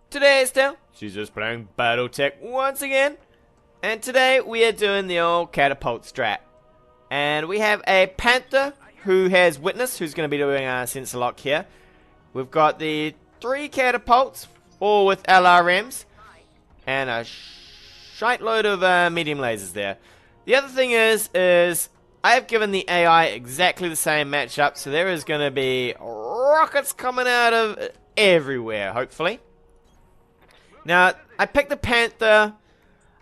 Today still, she's just playing BattleTech once again. And today we are doing the old Catapult strat. And we have a Panther who has Witness, who's going to be doing our sensor lock here. We've got the 3 Catapults, all with LRMs. And a shite load of medium lasers there. The other thing is I have given the AI exactly the same matchup. So there is going to be rockets coming out of everywhere, hopefully. Now, I picked the Panther.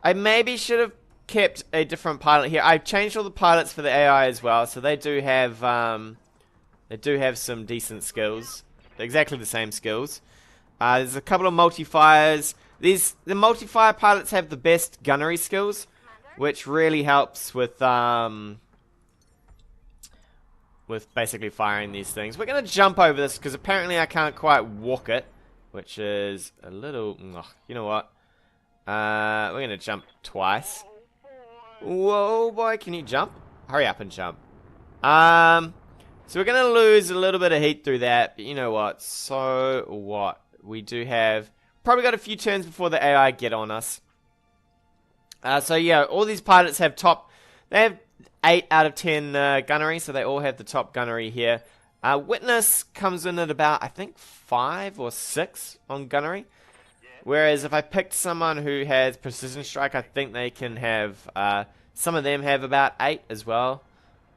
I maybe should have kept a different pilot here. I've changed all the pilots for the AI as well, so they do have some decent skills. They're exactly the same skills. There's a couple of multi-fires. The multi-fire pilots have the best gunnery skills, which really helps with basically firing these things. We're gonna jump over this because apparently I can't quite walk it. Which is a little... you know what? We're going to jump twice. Whoa, boy. Can you jump? Hurry up and jump. So we're going to lose a little bit of heat through that. But you know what? So what? We do have... Probably got a few turns before the AI get on us. So yeah, all these pilots have top... They have 8 out of 10 gunnery. So they all have the top gunnery here. Witness comes in at about, I think, 5 or 6 on gunnery. Whereas if I picked someone who has precision strike, I think they can have, some of them have about 8 as well.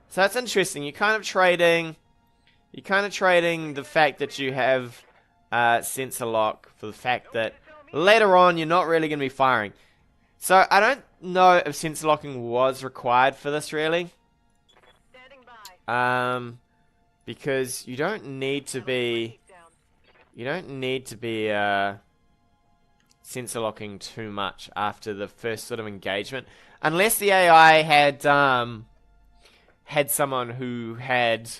So that's interesting. You're kind of trading the fact that you have sensor lock for the fact that later on you're not really going to be firing. So I don't know if sensor locking was required for this really. Because you don't need to be sensor locking too much after the first sort of engagement, unless the AI had someone who had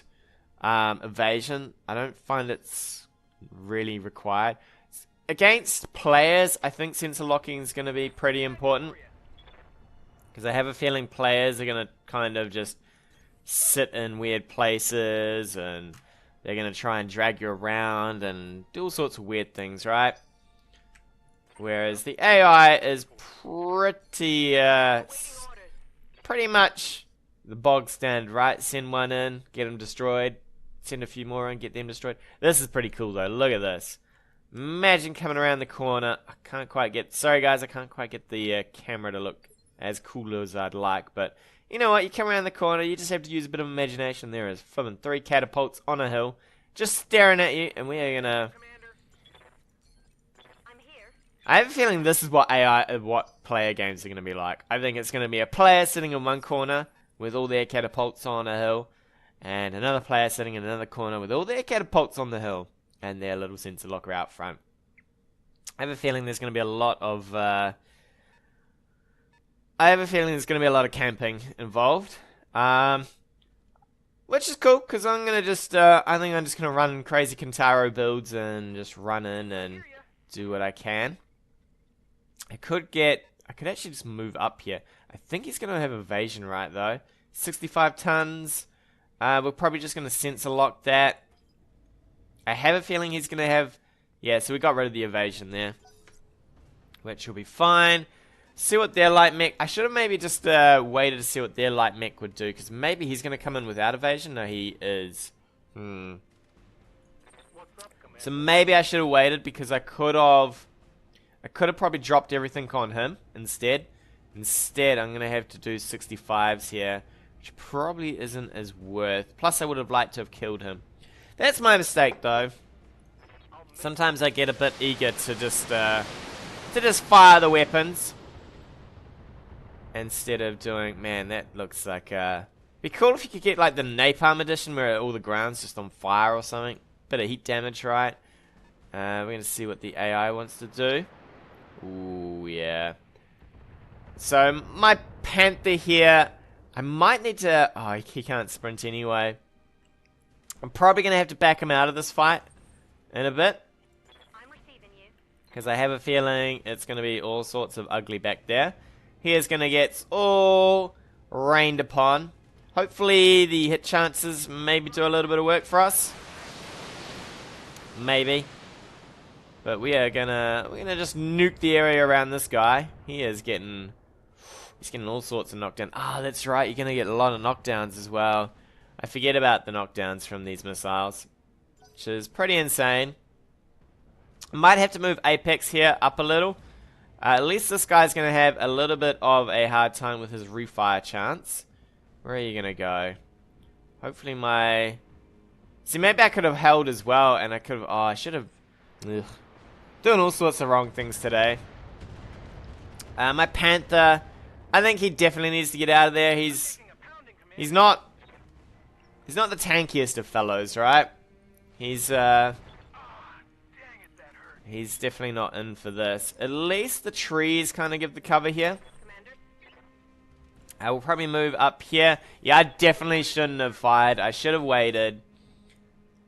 evasion. I don't find it's really required. Against players, I think sensor locking is going to be pretty important, because I have a feeling players are going to kind of just sit in weird places, and they're going to try and drag you around and do all sorts of weird things, right? Whereas the AI is pretty much the bog standard, right? Send one in, get them destroyed. Send a few more in, get them destroyed. This is pretty cool though. Look at this. Imagine coming around the corner. I can't quite get... Sorry guys, I can't quite get the camera to look as cool as I'd like, but... You know what, you come around the corner, you just have to use a bit of imagination. There is flipping 3 catapults on a hill, just staring at you, and we are gonna... I have a feeling this is what what player games are gonna be like. I think it's gonna be a player sitting in one corner with all their catapults on a hill, and another player sitting in another corner with all their catapults on the hill, and their little sensor locker out front. I have a feeling there's gonna be a lot of... camping involved, which is cool, because I'm gonna just, I think I'm just gonna run crazy Kentaro builds and just run in and do what I can. I could actually just move up here. I think he's gonna have evasion, right, though. 65 tons, we're probably just gonna sensor lock that. I have a feeling he's gonna have, yeah, so we got rid of the evasion there, which will be fine. See what their light mech... I should have maybe just waited to see what their light mech would do, because maybe he's going to come in without evasion. No, he is. So maybe I should have waited, because I could have probably dropped everything on him instead. Instead, I'm going to have to do 65s here, which probably isn't as worth. Plus, I would have liked to have killed him. That's my mistake, though. Sometimes I get a bit eager to just fire the weapons. Instead of doing... Man, that looks like... be cool if you could get like the Napalm edition where all the ground's just on fire or something. Bit of heat damage, right? We're going to see what the AI wants to do. Ooh, yeah. So, my Panther here... I might need to... Oh, he can't sprint anyway. I'm probably going to have to back him out of this fight in a bit. Because I have a feeling it's going to be all sorts of ugly back there. He is going to get all rained upon. Hopefully the hit chances maybe do a little bit of work for us. Maybe. But we're gonna just nuke the area around this guy. He's getting all sorts of knockdowns. Ah, that's right, you're gonna get a lot of knockdowns as well. I forget about the knockdowns from these missiles, which is pretty insane. Might have to move Apex here up a little. At least this guy's gonna have a little bit of a hard time with his refire chance. Where are you gonna go? Hopefully my... See, maybe I could have held as well, and I could have... Oh, I should have... Ugh. Doing all sorts of wrong things today. My Panther, I think he definitely needs to get out of there. He's not the tankiest of fellows, right? He's definitely not in for this. At least the trees kind of give the cover here. I will probably move up here. Yeah, I definitely shouldn't have fired. I should have waited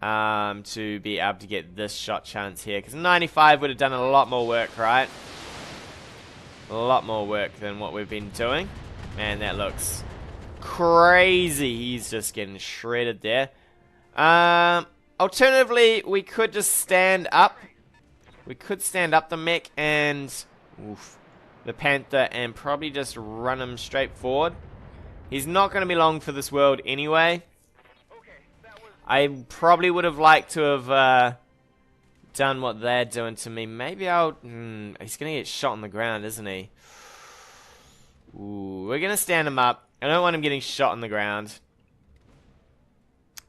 to be able to get this shot chance here, because 95 would have done a lot more work, right? A lot more work than what we've been doing. Man, that looks crazy. He's just getting shredded there. Alternatively, we could just stand up. We could stand up the mech and the Panther and probably just run him straight forward. He's not going to be long for this world anyway. I probably would have liked to have done what they're doing to me. Maybe I'll... he's going to get shot on the ground, isn't he? Ooh, we're going to stand him up. I don't want him getting shot on the ground.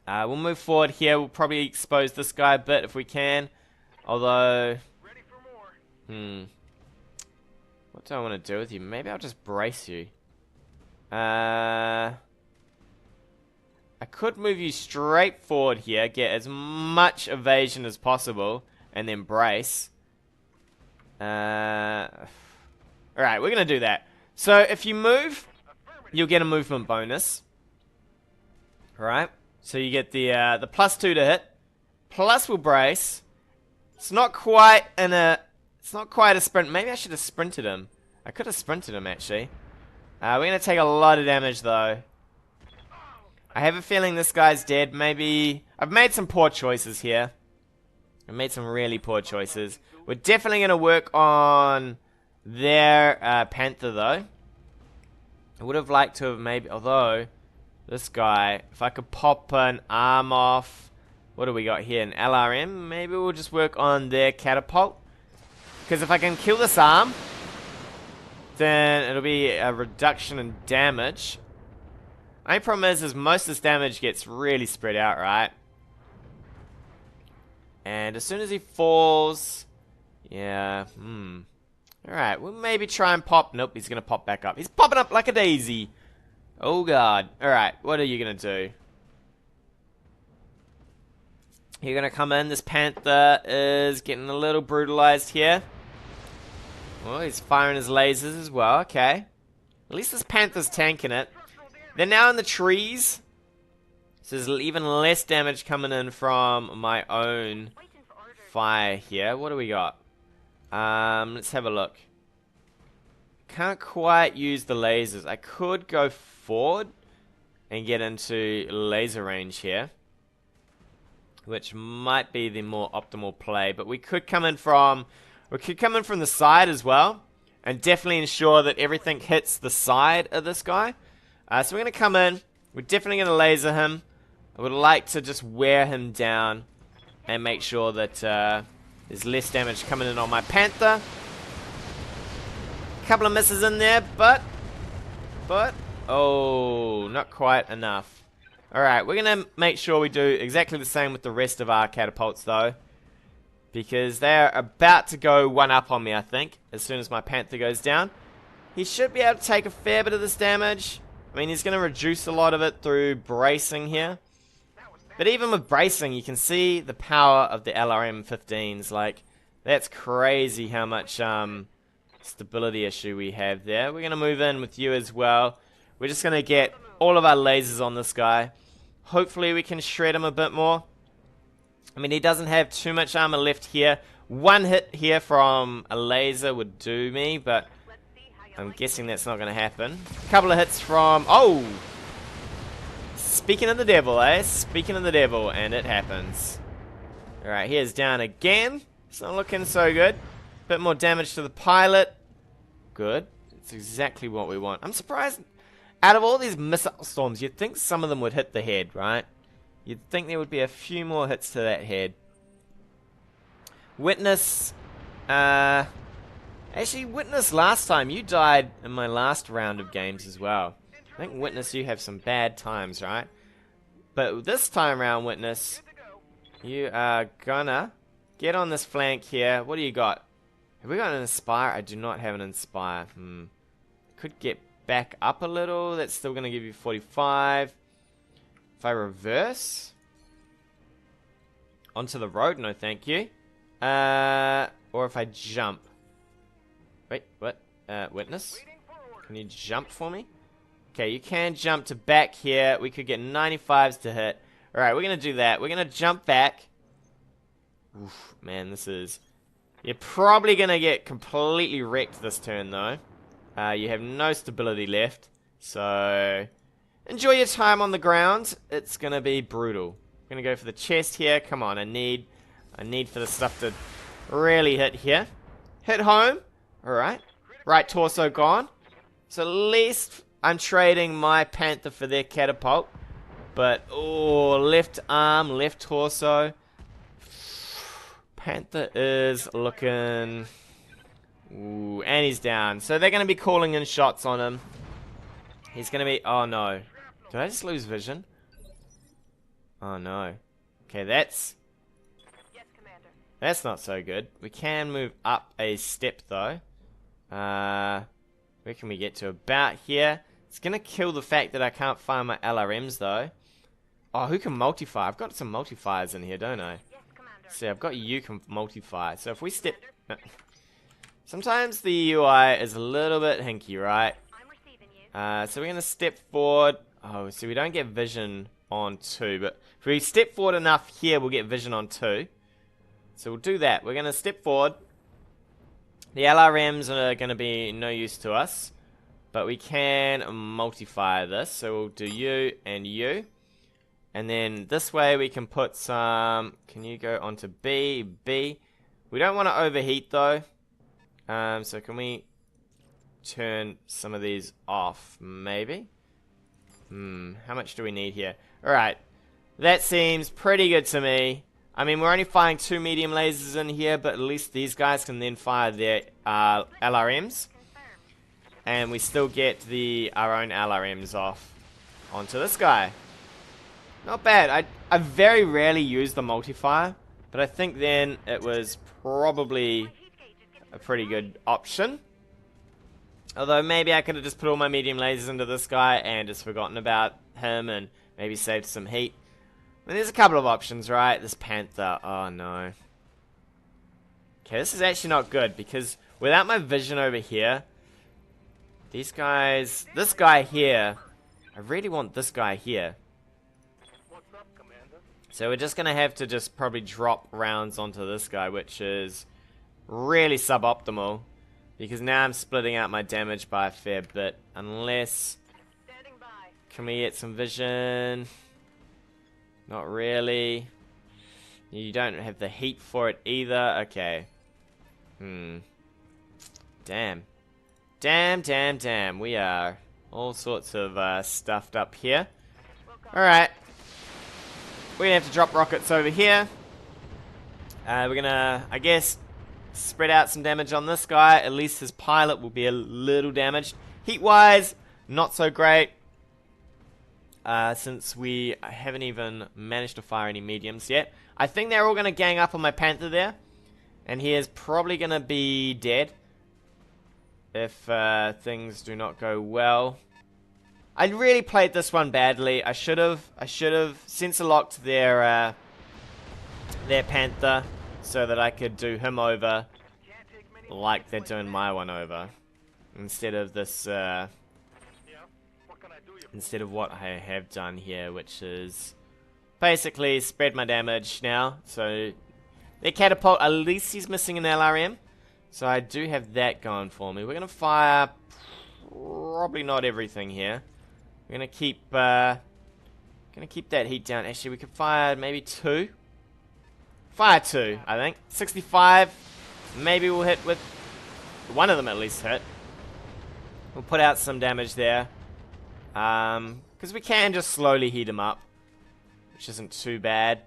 We'll move forward here. We'll probably expose this guy a bit if we can. Although... What do I want to do with you? Maybe I'll just brace you. I could move you straight forward here, get as much evasion as possible, and then brace. Alright, we're going to do that. So, if you move, you'll get a movement bonus. Alright, so you get the +2 to hit. Plus we'll brace. It's not quite a sprint. Maybe I should have sprinted him. I could have sprinted him, actually. We're going to take a lot of damage, though. I have a feeling this guy's dead. Maybe... I've made some poor choices here. I've made some really poor choices. We're definitely going to work on their Panther, though. I would have liked to have maybe... Although, this guy... If I could pop an arm off... What do we got here? An LRM? Maybe we'll just work on their Catapult. Because if I can kill this arm... Then it'll be a reduction in damage. Only problem is most of this damage gets really spread out, right? And as soon as he falls... Yeah, Alright, we'll maybe try and pop... Nope, he's gonna pop back up. He's popping up like a daisy! Oh god. Alright, what are you gonna do? You're gonna come in. This Panther is getting a little brutalized here. Oh, he's firing his lasers as well, okay. At least this Panther's tanking it. They're now in the trees. So there's even less damage coming in from my own fire here. What do we got? Let's have a look. Can't quite use the lasers. I could go forward and get into laser range here, which might be the more optimal play. But we could come in from the side as well, and definitely ensure that everything hits the side of this guy. So we're going to come in. We're definitely going to laser him. I would like to just wear him down and make sure that there's less damage coming in on my Panther. A couple of misses in there, but oh, not quite enough. Alright, we're going to make sure we do exactly the same with the rest of our catapults, though. Because they're about to go one up on me, I think, as soon as my Panther goes down. He should be able to take a fair bit of this damage. I mean, he's going to reduce a lot of it through bracing here. But even with bracing, you can see the power of the LRM-15s. Like, that's crazy how much stability issue we have there. We're going to move in with you as well. We're just going to get all of our lasers on this guy. Hopefully we can shred him a bit more. I mean, he doesn't have too much armor left here. One hit here from a laser would do me, but I'm guessing that's not going to happen. A couple of hits from... Oh! Speaking of the devil, eh? Speaking of the devil, and it happens. Alright, here's down again. It's not looking so good. Bit more damage to the pilot. Good. It's exactly what we want. I'm surprised. Out of all these missile storms, you'd think some of them would hit the head, right? You'd think there would be a few more hits to that head. Witness. Actually, Witness, last time you died in my last round of games as well. I think Witness, you have some bad times, right? But this time around, Witness, you are gonna get on this flank here. What do you got? Have we got an Inspire? I do not have an Inspire. Could get back up a little. That's still gonna give you 45. If I reverse onto the road, no thank you. Or if I jump. Wait, what? Witness? Can you jump for me? Okay, you can jump to back here. We could get 95s to hit. Alright, we're going to do that. We're going to jump back. Oof, man, this is... You're probably going to get completely wrecked this turn, though. You have no stability left. So, enjoy your time on the ground. It's going to be brutal. I'm going to go for the chest here. Come on, I need for the stuff to really hit here. Hit home. Alright. Right torso gone. So at least I'm trading my Panther for their Catapult. But, oh, left arm, left torso. Panther is looking... Ooh, and he's down. So they're going to be calling in shots on him. He's going to be... Oh, no. Did I just lose vision? Oh, no. Okay, that's not so good. We can move up a step, though. Where can we get to? About here. It's going to kill the fact that I can't find my LRMs, though. Oh, who can multi-fire? I've got some multi-fires in here, don't I? See, I've got you can multi-fire. So if we step... Sometimes the UI is a little bit hinky, right? So we're going to step forward. Oh, so we don't get vision on 2. But if we step forward enough here, we'll get vision on 2. So we'll do that. We're going to step forward. The LRMs are going to be no use to us. But we can multi-fire this. So we'll do you and you. And then this way we can put some... Can you go onto B? B. We don't want to overheat though. So can we turn some of these off? Maybe? How much do we need here? Alright. That seems pretty good to me. I mean, we're only firing 2 medium lasers in here, but at least these guys can then fire their LRMs. And we still get our own LRMs off onto this guy. Not bad. I very rarely use the multi-fire, but I think then it was probably a pretty good option. Although maybe I could have just put all my medium lasers into this guy and just forgotten about him and maybe saved some heat. I mean, there's a couple of options, right? This Panther. Oh, no. Okay, this is actually not good because without my vision over here, these guys... This guy here... I really want this guy here. So we're just going to have to just probably drop rounds onto this guy, which is really suboptimal. Because now I'm splitting out my damage by a fair bit. Unless... Can we get some vision? Not really. You don't have the heat for it either. Okay. Damn. Damn. We are all sorts of stuffed up here. Alright. We're gonna have to drop rockets over here. We're gonna, I guess, spread out some damage on this guy. At least his pilot will be a little damaged. Heat-wise, not so great. Since we haven't even managed to fire any mediums yet. I think they're all gonna gang up on my Panther there. And he is probably gonna be dead. If things do not go well. I really played this one badly. I should have sensor-locked their Panther so that I could do him over like they're doing my one over. Instead of this, instead of what I have done here, which is basically spread my damage now. So, their Catapult, at least he's missing an LRM. So I do have that going for me. We're going to fire probably not everything here. We're gonna keep that heat down. Actually, we could fire maybe 2. Fire 2, I think. 65. Maybe we'll hit with... one of them at least hit. We'll put out some damage there. Because we can just slowly heat him up. Which isn't too bad.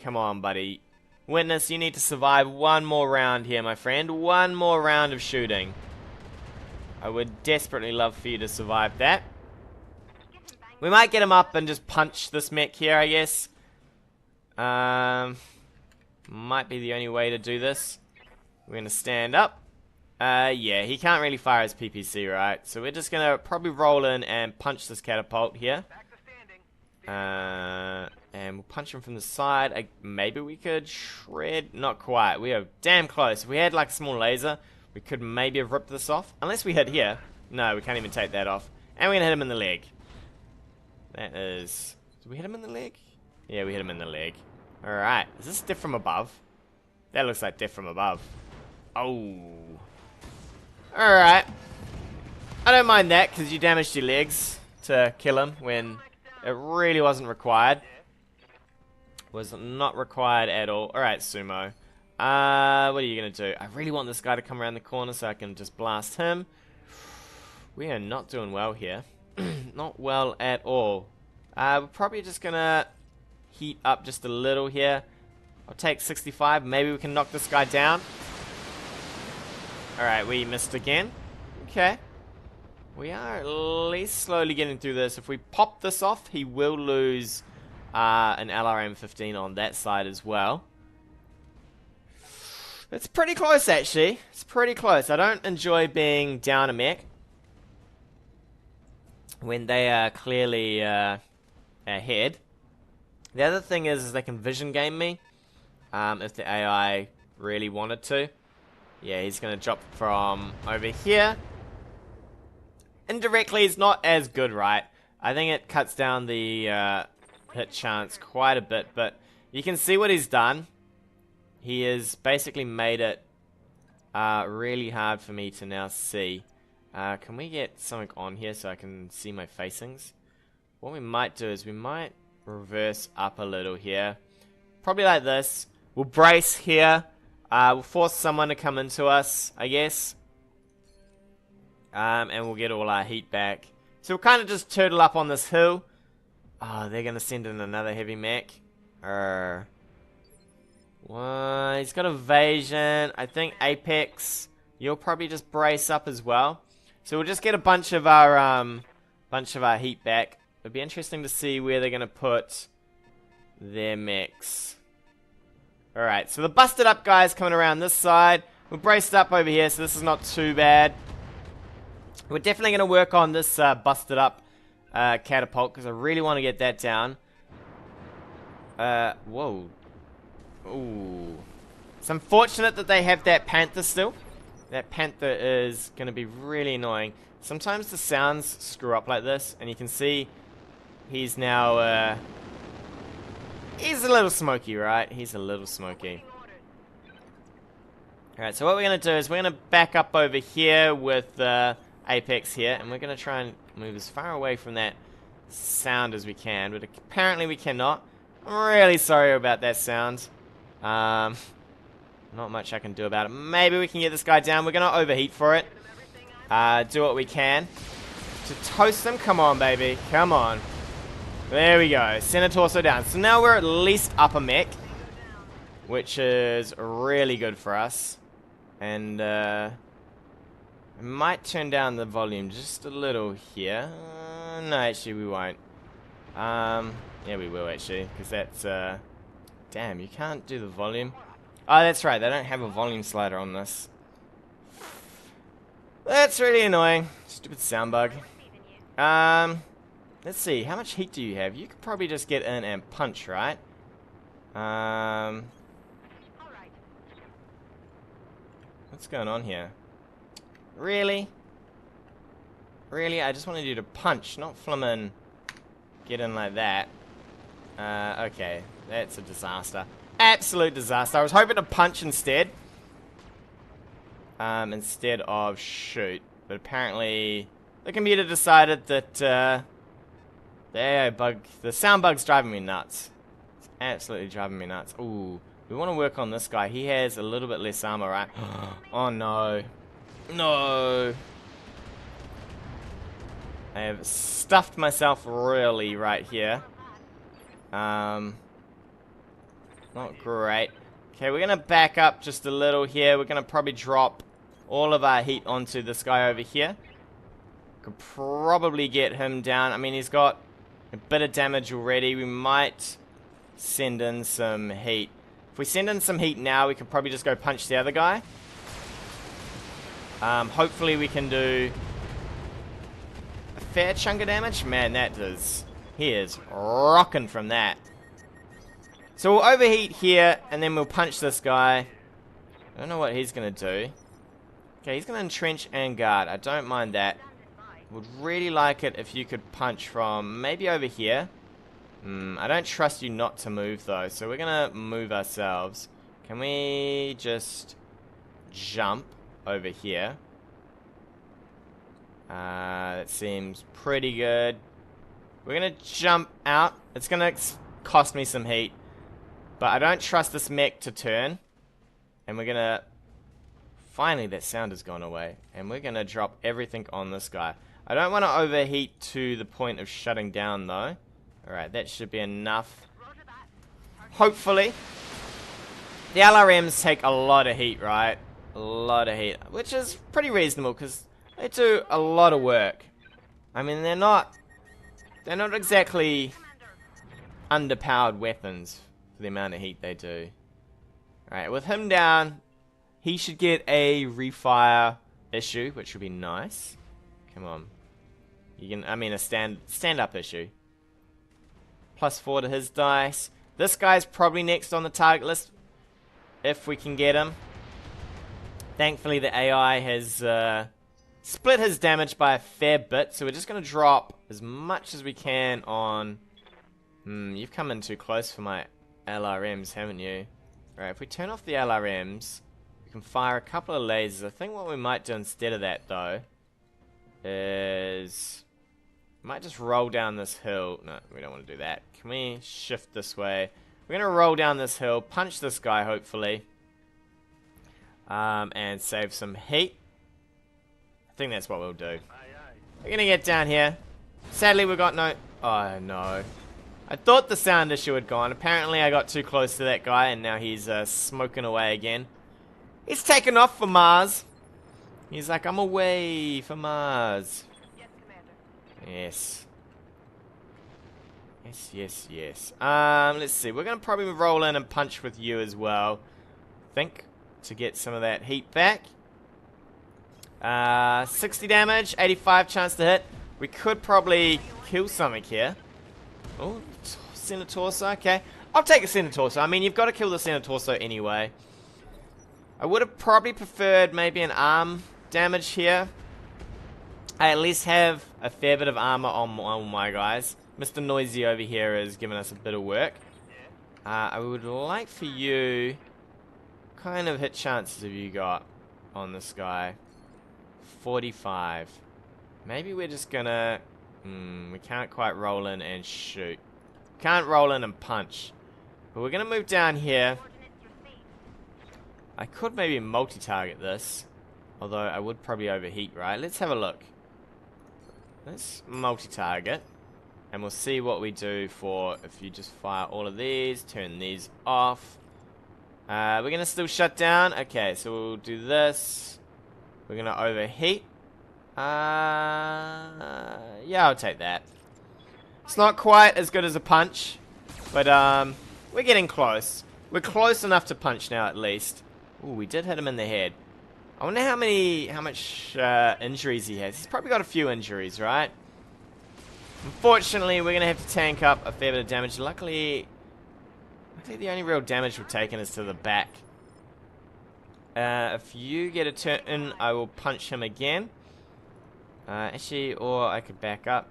Come on, buddy. Witness, you need to survive one more round here, my friend. One more round of shooting. I would desperately love for you to survive that. We might get him up and just punch this mech here, I guess. Might be the only way to do this. We're going to stand up. Yeah, he can't really fire his PPC, right? So we're just going to probably roll in and punch this catapult here. And we'll punch him from the side. Maybe we could shred. Not quite. We are damn close. If we had like a small laser, we could maybe have ripped this off. Unless we hit here. No, we can't even take that off. And we're going to hit him in the leg. That is... Did we hit him in the leg? Yeah, we hit him in the leg. Alright. Is this death from above? That looks like death from above. Oh. Alright. I don't mind that, because you damaged your legs to kill him when it really wasn't required. Was not required at all. Alright, Sumo. What are you going to do? I really want this guy to come around the corner so I can just blast him. We are not doing well here. Not well at all. We're probably just going to heat up just a little here. I'll take 65. Maybe we can knock this guy down. Alright, we missed again. Okay. We are at least slowly getting through this. If we pop this off, he will lose an LRM-15 on that side as well. It's pretty close, actually. It's pretty close. I don't enjoy being down a mech when they are clearly ahead. The other thing is they can vision game me if the AI really wanted to. Yeah, he's going to drop from over here. Indirectly, it's not as good, right? I think it cuts down the hit chance quite a bit, but you can see what he's done. He has basically made it really hard for me to now see. Can we get something on here so I can see my facings? What we might do is we might reverse up a little here. Probably like this. We'll brace here. We'll force someone to come into us, I guess. And we'll get all our heat back. So we'll kind of just turtle up on this hill. Oh, they're going to send in another heavy mech. Well, he's got evasion. I think Apex. You'll probably just brace up as well. So we'll just get a bunch of our heat back. It'll be interesting to see where they're going to put their mechs. Alright, so the busted up guys coming around this side. We're braced up over here, so this is not too bad. We're definitely going to work on this busted up catapult, because I really want to get that down. Whoa. Ooh. It's unfortunate that they have that panther still. That panther is going to be really annoying. Sometimes the sounds screw up like this, and you can see he's now... he's a little smoky, right? He's a little smoky. Alright, so what we're going to do is we're going to back up over here with Apex here, and we're going to try and move as far away from that sound as we can, but apparently we cannot. I'm really sorry about that sound. Not much I can do about it. Maybe we can get this guy down. We're going to overheat for it. Do what we can to toast him. Come on, baby. Come on. There we go. Center torso down. So now we're at least up a mech, which is really good for us. And I might turn down the volume just a little here. No, actually we won't. Yeah, we will actually, because that's damn, you can't do the volume. Oh, that's right. They don't have a volume slider on this. That's really annoying. Stupid sound bug. Let's see. How much heat do you have? You could probably just get in and punch, right? What's going on here? Really? Really? I just wanted you to punch, not flimmin' get in like that. Okay. That's a disaster. Absolute disaster. I was hoping to punch instead. Instead of shoot. But apparently the computer decided that the sound bug's driving me nuts. It's absolutely driving me nuts. Ooh. We want to work on this guy. He has a little bit less armor, right? Oh no. No. I have stuffed myself royally right here. Not great. Okay, we're going to back up just a little here. We're going to probably drop all of our heat onto this guy over here. Could probably get him down. I mean, he's got a bit of damage already. We might send in some heat. If we send in some heat now, we could probably just go punch the other guy. Hopefully we can do a fair chunk of damage. Man, that does... He is rocking from that. So we'll overheat here, and then we'll punch this guy. I don't know what he's going to do. Okay, he's going to entrench and guard. I don't mind that. Would really like it if you could punch from maybe over here. I don't trust you not to move, though, so we're going to move ourselves. Can we just jump over here? That seems pretty good. We're going to jump out. It's going to cost me some heat. But I don't trust this mech to turn. And we're going to... Finally, that sound has gone away. And we're going to drop everything on this guy. I don't want to overheat to the point of shutting down, though. Alright, that should be enough. Hopefully. The LRMs take a lot of heat, right? A lot of heat. Which is pretty reasonable, because they do a lot of work. I mean, they're not exactly underpowered weapons for the amount of heat they do. Alright, with him down, he should get a refire issue, which would be nice. Come on. You can, I mean, a stand-up issue. +4 to his dice. This guy's probably next on the target list, if we can get him. Thankfully, the AI has split his damage by a fair bit, so we're just going to drop as much as we can on... you've come in too close for my LRMs, haven't you? Alright, if we turn off the LRMs, we can fire a couple of lasers. I think what we might do instead of that, though, is... we might just roll down this hill. No, we don't want to do that. Can we shift this way? We're going to roll down this hill, punch this guy, hopefully. And save some heat. I think that's what we'll do. We're going to get down here. Sadly, we got no... Oh, no. I thought the sound issue had gone. Apparently, I got too close to that guy, and now he's smoking away again. He's taken off for Mars. He's like, I'm away for Mars. Yes. Yes, yes, yes. Let's see. We're going to probably roll in and punch with you as well. I think, to get some of that heat back. 60 damage, 85 chance to hit. We could probably kill something here. Oh, Center Torso, okay. I'll take a Center Torso. I mean, you've got to kill the Center Torso anyway. I would have probably preferred maybe an arm damage here. I at least have a fair bit of armor on my guys. Mr. Noisy over here is giving us a bit of work. I would like for you... kind of hit chances have you got on this guy? 45. Maybe we're just gonna... we can't quite roll in and shoot. Can't roll in and punch. But we're gonna move down here. I could maybe multi-target this. Although I would probably overheat, right? Let's have a look. Let's multi-target. And we'll see what we do for if you just fire all of these, turn these off. We're going to still shut down. Okay, so we'll do this. We're going to overheat. Yeah, I'll take that. It's not quite as good as a punch. But we're getting close. We're close enough to punch now, at least. Ooh, we did hit him in the head. I wonder how much injuries he has. He's probably got a few injuries, right? Unfortunately, we're going to have to tank up a fair bit of damage. Luckily, the only real damage we've taken is to the back. If you get a turn, I will punch him again. Actually, or I could back up.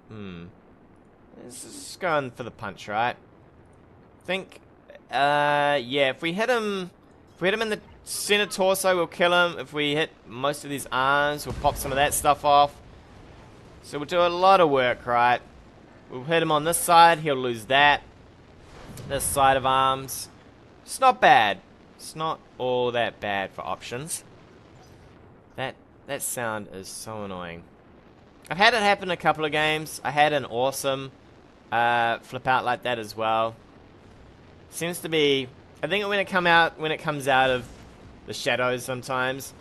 Let's just go in for the punch, right? I think, yeah, if we hit him in the center torso, we'll kill him. If we hit most of these arms, we'll pop some of that stuff off. So we'll do a lot of work, right? We'll hit him on this side, he'll lose that. This side of arms. It's not bad. It's not all that bad for options. That sound is so annoying. I've had it happen a couple of games. I had an awesome flip out like that as well. Seems to be, I think when it comes out of the shadows sometimes,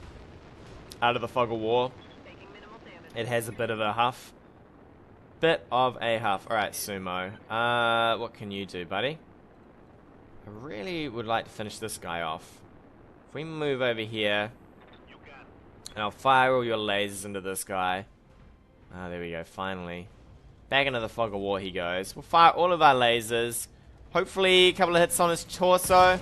out of the fog of war, it has a bit of a huff. Alright, Sumo. What can you do, buddy? I really would like to finish this guy off. If we move over here, and I'll fire all your lasers into this guy. Ah, there we go, finally. Back into the fog of war he goes. We'll fire all of our lasers. Hopefully a couple of hits on his torso.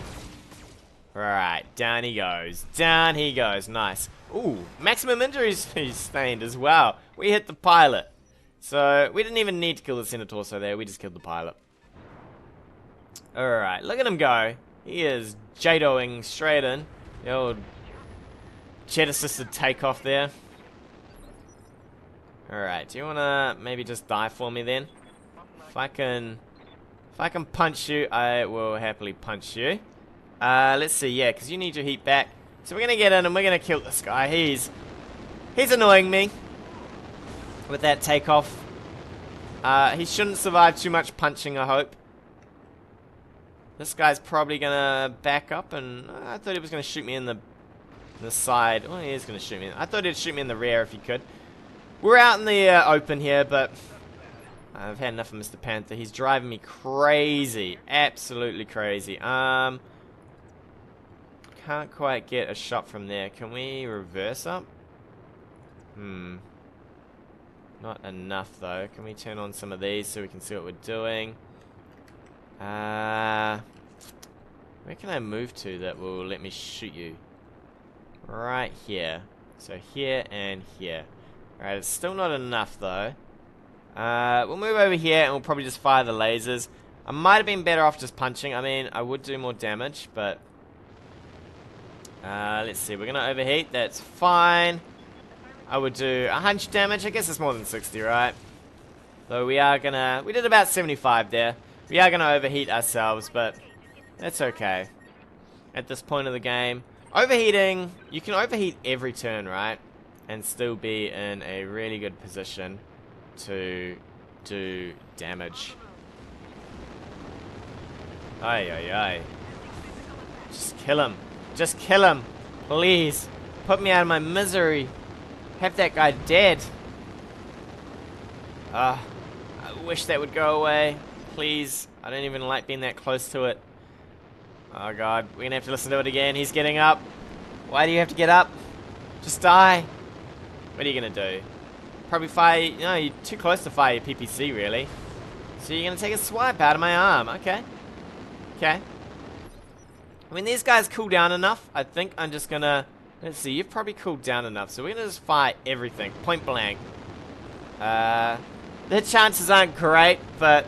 Right, down he goes. Down he goes. Nice. Ooh, maximum injuries he's sustained as well. We hit the pilot. So, we didn't even need to kill the center torso there. We just killed the pilot. Alright, look at him go. He is Jadoing straight in. The old jet-assisted takeoff there. Alright, do you wanna maybe just die for me then? If I can punch you, I will happily punch you. Let's see, yeah, because you need your heat back. So we're gonna get in and we're gonna kill this guy. He's annoying me with that takeoff. He shouldn't survive too much punching, I hope. This guy's probably gonna back up, and I thought he was gonna shoot me in the side. Oh, he is gonna shoot me. I thought he'd shoot me in the rear if he could. We're out in the open here, but I've had enough of Mr. Panther. He's driving me crazy, absolutely crazy. Can't quite get a shot from there. Can we reverse up? Not enough though. Can we turn on some of these so we can see what we're doing? Where can I move to that will let me shoot you? Right here. So here and here. Alright, it's still not enough though. We'll move over here and we'll probably just fire the lasers. I might have been better off just punching. I mean, I would do more damage, but let's see. We're gonna overheat. That's fine. I would do 100 damage. I guess it's more than 60, right? Though we did about 75 there. We are gonna overheat ourselves, but that's okay. At this point of the game, overheating, you can overheat every turn, right? And still be in a really good position to do damage. Ay, ay, ay. Just kill him. Just kill him. Please. Put me out of my misery. Have that guy dead. I wish that would go away. Please. I don't even like being that close to it. Oh god. We're gonna have to listen to it again. He's getting up. Why do you have to get up? Just die. What are you gonna do? Probably fire. No, you're too close to fire your PPC, really. So you're gonna take a swipe out of my arm. Okay. Okay. I mean, these guys cool down enough. I think I'm just gonna. Let's see. You've probably cooled down enough, so we're gonna just fire everything, point blank. The chances aren't great, but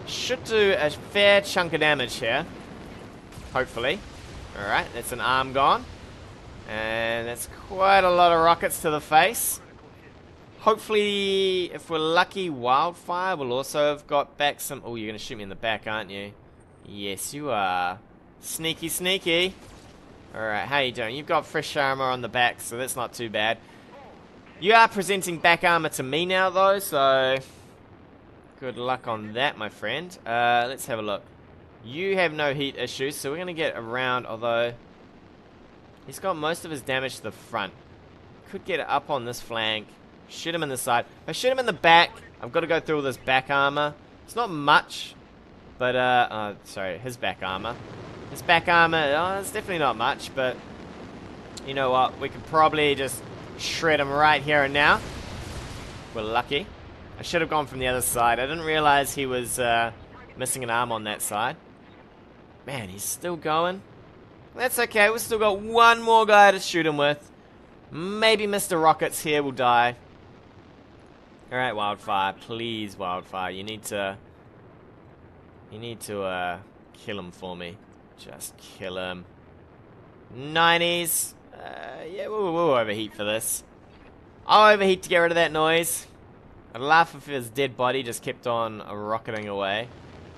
should do a fair chunk of damage here. Hopefully. All right. That's an arm gone. And that's quite a lot of rockets to the face. Hopefully, if we're lucky, Wildfire will also have got back some... Oh, you're going to shoot me in the back, aren't you? Yes, you are. Sneaky, sneaky. Alright, how you doing? You've got fresh armor on the back, so that's not too bad. You are presenting back armor to me now, though, so... Good luck on that, my friend. Let's have a look. You have no heat issues, so we're going to get around, although... He's got most of his damage to the front. Could get up on this flank. Shoot him in the side. If I shoot him in the back, I've got to go through all this back armor. It's not much, but, sorry, his back armor. His back armor, it's definitely not much, but you know what? We could probably just shred him right here and now. We're lucky. I should have gone from the other side. I didn't realize he was missing an arm on that side. Man, he's still going. That's okay, we've still got one more guy to shoot him with. Maybe Mr. Rockets here will die. Alright, Wildfire. Please, Wildfire. You need to kill him for me. Just kill him. 90s. Yeah, we'll overheat for this. I'll overheat to get rid of that noise. I'd laugh if his dead body just kept on rocketing away.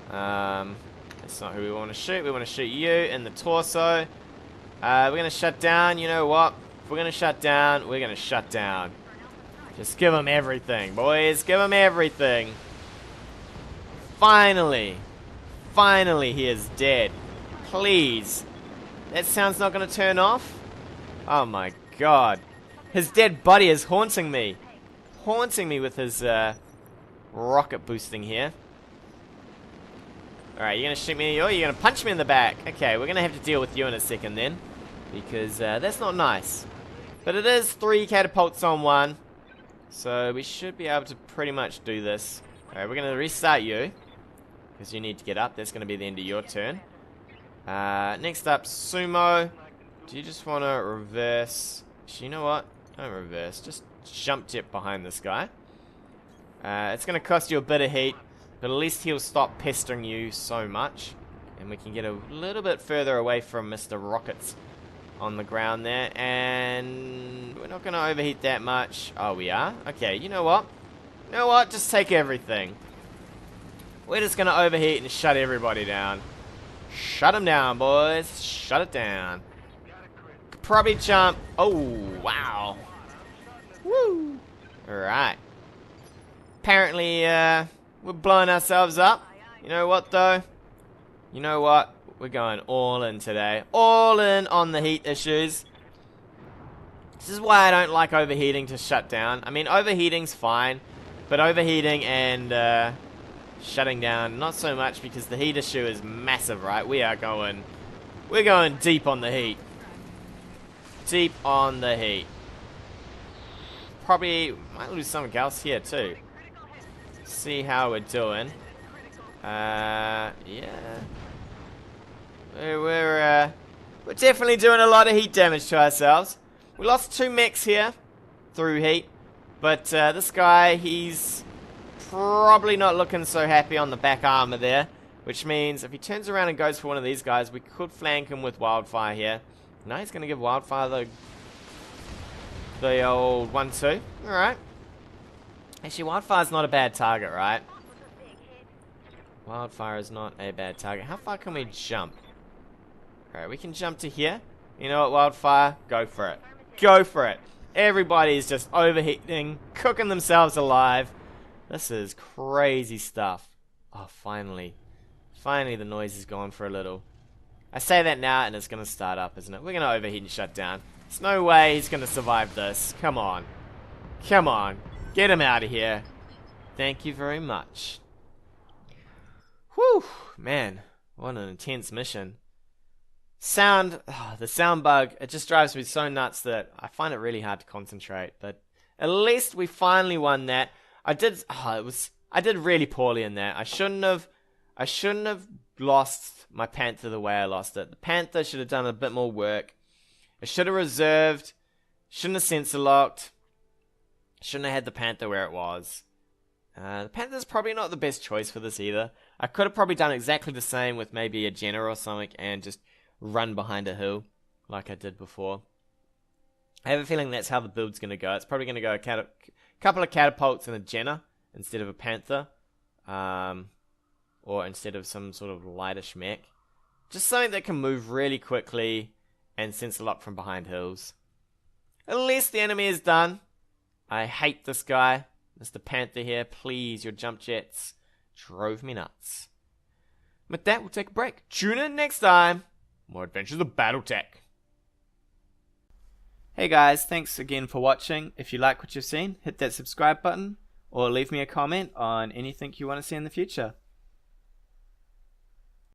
That's not who we want to shoot. We want to shoot you in the torso. We're gonna shut down. You know what? If we're gonna shut down, we're gonna shut down. Just give him everything, boys. Give him everything. Finally. Finally, he is dead. Please. That sound's not gonna turn off? Oh my god. His dead body is haunting me. Haunting me with his rocket boosting here. Alright, you're gonna shoot me or you're gonna punch me in the back. Okay, we're gonna have to deal with you in a second then. Because that's not nice. But it is 3 catapults on 1. So we should be able to pretty much do this. Alright, we're gonna restart you. Because you need to get up. That's gonna be the end of your turn. Next up, Sumo. Do you just want to reverse? Actually, you know what? Don't reverse. Just jump jet behind this guy. It's going to cost you a bit of heat, but at least he'll stop pestering you so much. And we can get a little bit further away from Mr. Rockets on the ground there. And we're not going to overheat that much. Oh, we are? Okay, you know what? You know what? Just take everything. We're just going to overheat and shut everybody down. Shut them down, boys. Shut it down. Could probably jump. Oh, wow. Woo. Alright. Apparently, we're blowing ourselves up. You know what, though? You know what? We're going all in today. All in on the heat issues. This is why I don't like overheating to shut down. I mean, overheating's fine. But overheating and, shutting down, not so much, because the heat issue is massive, right? We're going deep on the heat. Deep on the heat. Probably might lose something else here too. See how we're doing. Yeah. We're definitely doing a lot of heat damage to ourselves. We lost 2 mechs here through heat, but this guy, he's probably not looking so happy on the back armor there, which means if he turns around and goes for one of these guys, we could flank him with Wildfire here. No, he's going to give Wildfire the old 1-2. Alright. Actually, Wildfire's not a bad target, right? Wildfire is not a bad target. How far can we jump? Alright, we can jump to here. You know what, Wildfire? Go for it. Go for it. Everybody's just overheating, cooking themselves alive. This is crazy stuff. Oh, finally. Finally the noise is gone for a little. I say that now and it's going to start up, isn't it? We're going to overheat and shut down. There's no way he's going to survive this. Come on. Come on. Get him out of here. Thank you very much. Whew. Man, what an intense mission. The sound bug, it just drives me so nuts that I find it really hard to concentrate. But at least we finally won that. I did really poorly in that. I shouldn't have lost my Panther the way I lost it. The Panther should have done a bit more work. I should have reserved. Shouldn't have sensor locked. Shouldn't have had the Panther where it was. The Panther's probably not the best choice for this either. I could have probably done exactly the same with maybe a Jenna or something and just run behind a hill like I did before. I have a feeling that's how the build's going to go. It's probably going to go a couple of catapults and a Jenna instead of a Panther. Or instead of some sort of lightish mech. Just something that can move really quickly and sensor lock from behind hills. At least the enemy is done. I hate this guy. Mr. Panther here. Please, your jump jets drove me nuts. With that, we'll take a break. Tune in next time. More adventures of BattleTech. Hey guys, thanks again for watching. If you like what you've seen, hit that subscribe button or leave me a comment on anything you want to see in the future.